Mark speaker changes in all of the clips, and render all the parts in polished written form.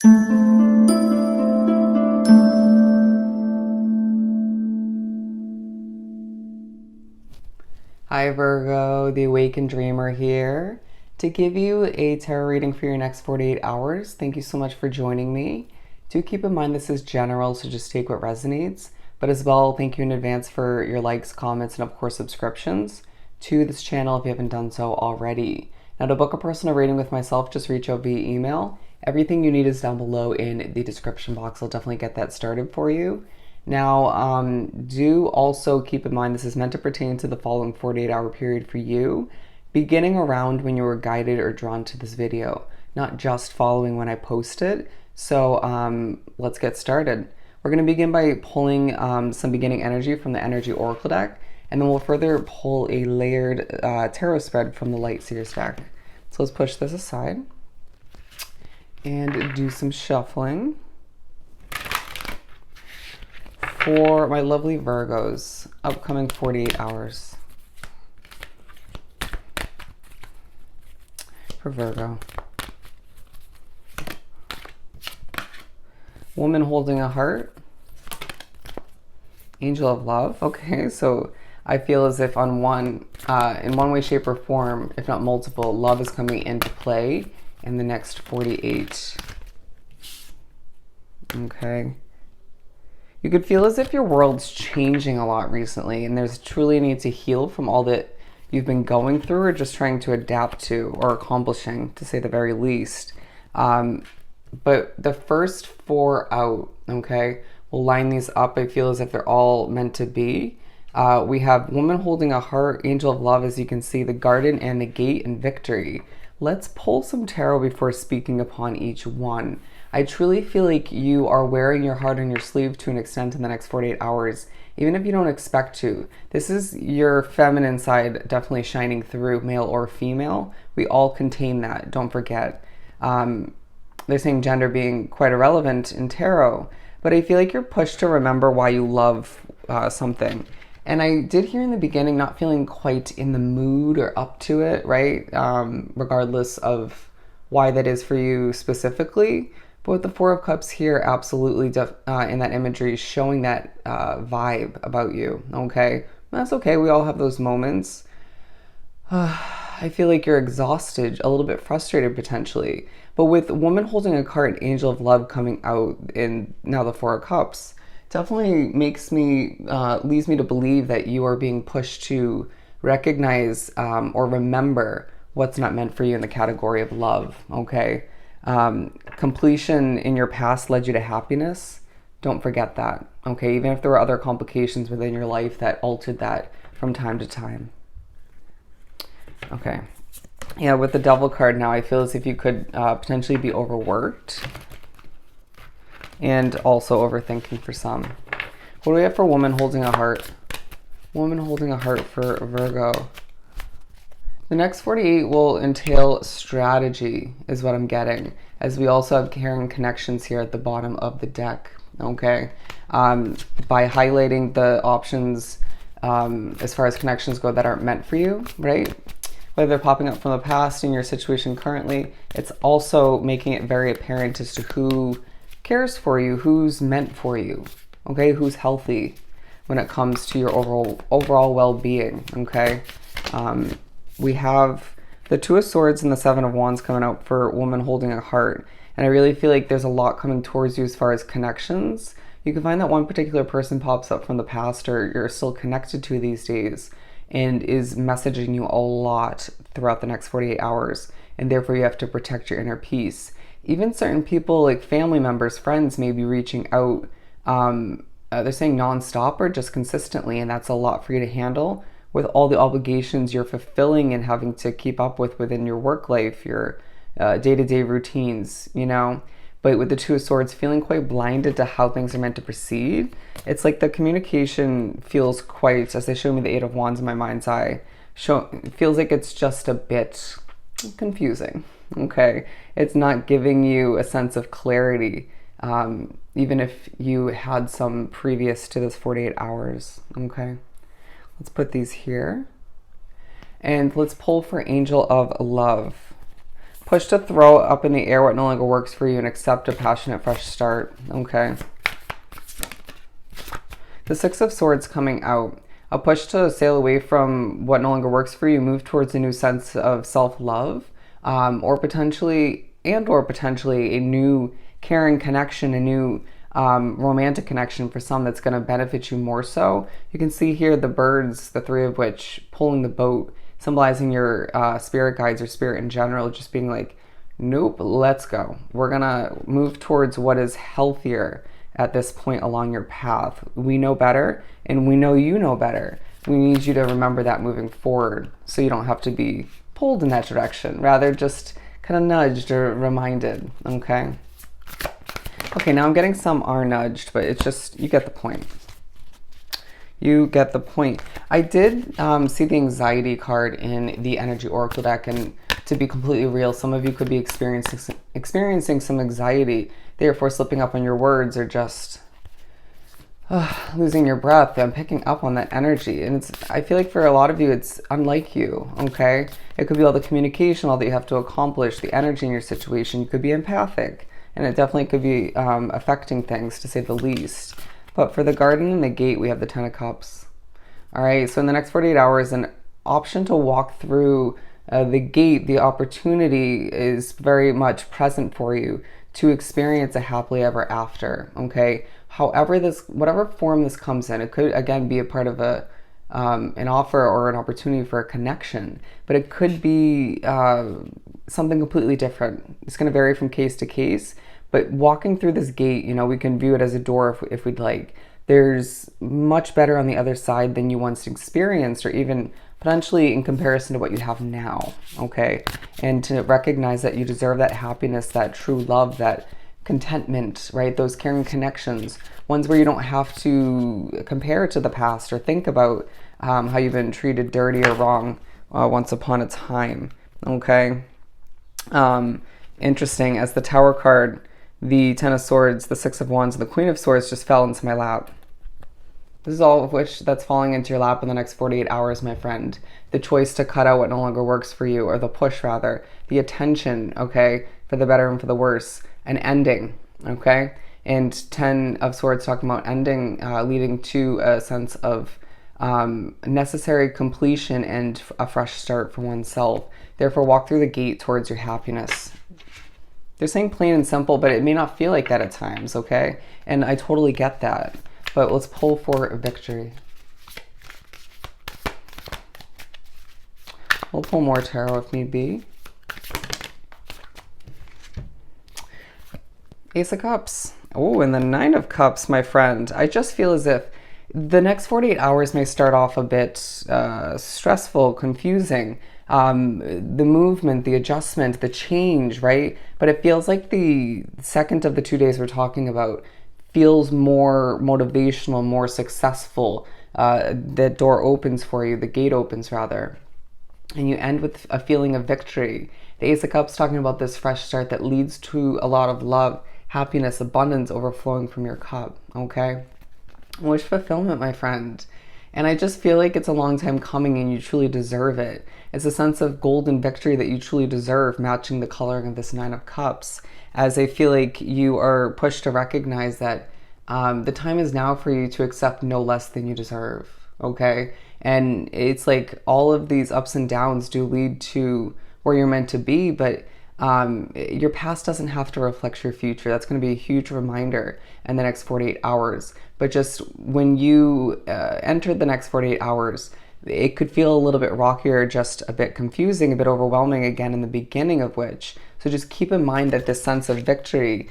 Speaker 1: Hi Virgo, the Awakened Dreamer here to give you a tarot reading for your next 48 hours. Thank you so much for joining me. Do keep in mind this is general, so just take what resonates. But as well, thank you in advance for your likes, comments, and of course subscriptions to this channel if you haven't done so already. Now to book a personal reading with myself, just reach out via email. Everything you need is down below in the description box. I'll definitely get that started for you. Now, do also keep in mind this is meant to pertain to the following 48-hour period for you, beginning around when you were guided or drawn to this video, not just following when I post it. So let's get started. We're going to begin by pulling some beginning energy from the Energy Oracle deck, and then we'll further pull a layered tarot spread from the Light Seers deck. So let's push this aside and do some shuffling. For my lovely Virgos, upcoming 48 hours. For Virgo. Woman holding a heart. Angel of love. Okay, so I feel as if in one way, shape, or form, if not multiple, love is coming into play in the next 48. Okay. You could feel as if your world's changing a lot recently, and there's truly a need to heal from all that you've been going through or just trying to adapt to or accomplishing, to say the very least. But the first four out, okay, we'll line these up. I feel as if they're all meant to be. We have Woman Holding a Heart, Angel of Love, as you can see, the Garden, and the Gate, and Victory. Let's pull some tarot before speaking upon each one. I truly feel like you are wearing your heart on your sleeve to an extent in the next 48 hours, even if you don't expect to. This is your feminine side definitely shining through, male or female. We all contain that, don't forget. They're saying gender being quite irrelevant in tarot, but I feel like you're pushed to remember why you love something. And I did hear in the beginning not feeling quite in the mood or up to it, right? Regardless of why that is for you specifically. But with the Four of Cups here, absolutely in that imagery, showing that vibe about you, okay? That's okay, we all have those moments. I feel like you're exhausted, a little bit frustrated potentially. But with Woman Holding a Card, Angel of Love coming out in now the Four of Cups, definitely leads me to believe that you are being pushed to recognize or remember what's not meant for you in the category of love, okay? Completion in your past led you to happiness. Don't forget that, okay? Even if there were other complications within your life that altered that from time to time. Okay. Yeah, with the Devil card now, I feel as if you could potentially be overworked and also overthinking for some. What do we have for Woman Holding a Heart? Woman Holding a Heart for Virgo. The next 48 will entail strategy, is what I'm getting, as we also have caring connections here at the bottom of the deck, okay? By highlighting the options as far as connections go that aren't meant for you, right? Whether they're popping up from the past in your situation currently, it's also making it very apparent as to who cares for you, who's meant for you, okay? Who's healthy when it comes to your overall well-being, okay? We have the Two of Swords and the Seven of Wands coming out for Woman Holding a Heart. And I really feel like there's a lot coming towards you as far as connections. You can find that one particular person pops up from the past or you're still connected to these days and is messaging you a lot throughout the next 48 hours. And therefore you have to protect your inner peace. Even certain people like family members, friends may be reaching out. They're saying nonstop or just consistently, and that's a lot for you to handle with all the obligations you're fulfilling and having to keep up with within your work life, your day-to-day routines, you know? But with the Two of Swords, feeling quite blinded to how things are meant to proceed, it's like the communication feels quite, as they show me the Eight of Wands in my mind's eye, it feels like it's just a bit confusing, okay? It's not giving you a sense of clarity, even if you had some previous to this 48 hours, okay? Let's put these here. And let's pull for Angel of Love. Push to throw up in the air what no longer works for you and accept a passionate fresh start. Okay. The Six of Swords coming out. A push to sail away from what no longer works for you, move towards a new sense of self-love, or potentially a new caring connection, a new romantic connection for some that's going to benefit you more so. You can see here the birds, the three of which, pulling the boat, symbolizing your spirit guides or spirit in general, just being like, nope, let's go. We're going to move towards what is healthier at this point along your path. We know better, and we know you know better. We need you to remember that moving forward so you don't have to be pulled in that direction, rather just kind of nudged or reminded, okay? Okay, now I'm getting some are nudged, but it's just, you get the point. You get the point. I did see the anxiety card in the Energy Oracle deck, and to be completely real, some of you could be experiencing some anxiety, therefore slipping up on your words or just losing your breath. I'm picking up on that energy, and I feel like for a lot of you, it's unlike you, okay? It could be all the communication, all that you have to accomplish, the energy in your situation. You could be empathic, and it definitely could be affecting things, to say the least. But for the Garden and the Gate, we have the Ten of Cups. All right, so in the next 48 hours, an option to walk through the gate, the opportunity is very much present for you to experience a happily ever after, okay? However, whatever form this comes in, it could, again, be a part of an offer or an opportunity for a connection, but it could be something completely different. It's going to vary from case to case, but walking through this gate, you know, we can view it as a door if we'd like. There's much better on the other side than you once experienced, or even potentially in comparison to what you have now, okay? And to recognize that you deserve that happiness, that true love, that contentment, right? Those caring connections, ones where you don't have to compare to the past or think about how you've been treated dirty or wrong once upon a time, okay? Interesting, as the Tower card, the Ten of Swords, the Six of Wands, and the Queen of Swords just fell into my lap. This is all of which that's falling into your lap in the next 48 hours, my friend. The choice to cut out what no longer works for you, or the push rather, the attention, okay, for the better and for the worse, an ending, okay? And Ten of Swords talking about ending, leading to a sense of necessary completion and a fresh start for oneself. Therefore, walk through the gate towards your happiness. They're saying plain and simple, but it may not feel like that at times, okay? And I totally get that. But let's pull for a victory. We'll pull more tarot if need be. Ace of Cups. Oh, and the Nine of Cups, my friend. I just feel as if the next 48 hours may start off a bit stressful, confusing. The movement, the adjustment, the change, right? But it feels like the second of the 2 days we're talking about feels more motivational, more successful. The door opens for you, the gate opens rather. And you end with a feeling of victory. The Ace of Cups talking about this fresh start that leads to a lot of love, happiness, abundance overflowing from your cup, okay? Wish fulfillment, my friend. And I just feel like it's a long time coming and you truly deserve it. It's a sense of golden victory that you truly deserve, matching the coloring of this Nine of Cups, as I feel like you are pushed to recognize that the time is now for you to accept no less than you deserve, okay? And it's like all of these ups and downs do lead to where you're meant to be, but your past doesn't have to reflect your future. That's going to be a huge reminder in the next 48 hours. But just when you enter the next 48 hours, it could feel a little bit rockier, just a bit confusing, a bit overwhelming again in the beginning of which. So just keep in mind that this sense of victory,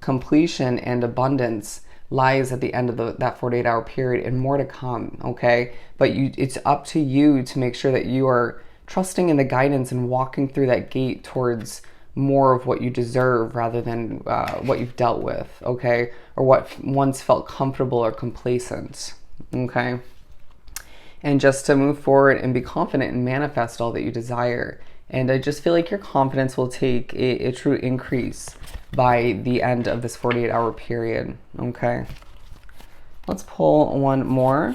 Speaker 1: completion, and abundance lies at the end of that 48-hour period, and more to come, okay? But it's up to you to make sure that you are trusting in the guidance and walking through that gate towards more of what you deserve rather than what you've dealt with, okay? Or what once felt comfortable or complacent, okay? And just to move forward and be confident and manifest all that you desire. And I just feel like your confidence will take a true increase by the end of this 48-hour period, okay? Let's pull one more.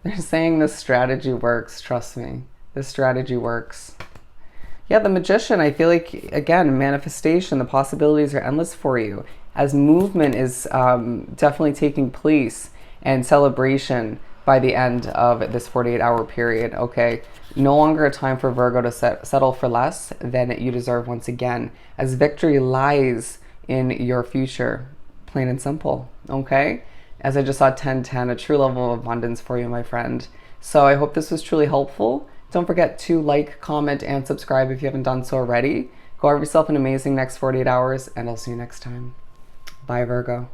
Speaker 1: They're saying this strategy works, trust me. This strategy works. Yeah, the Magician, I feel like, again, manifestation, the possibilities are endless for you as movement is definitely taking place and celebration by the end of this 48-hour period, okay? No longer a time for Virgo to settle for less than you deserve once again, as victory lies in your future, plain and simple, okay? As I just saw 1010, a true level of abundance for you, my friend. So I hope this was truly helpful. Don't forget to like, comment, and subscribe if you haven't done so already. Go have yourself an amazing next 48 hours, and I'll see you next time. Bye, Virgo.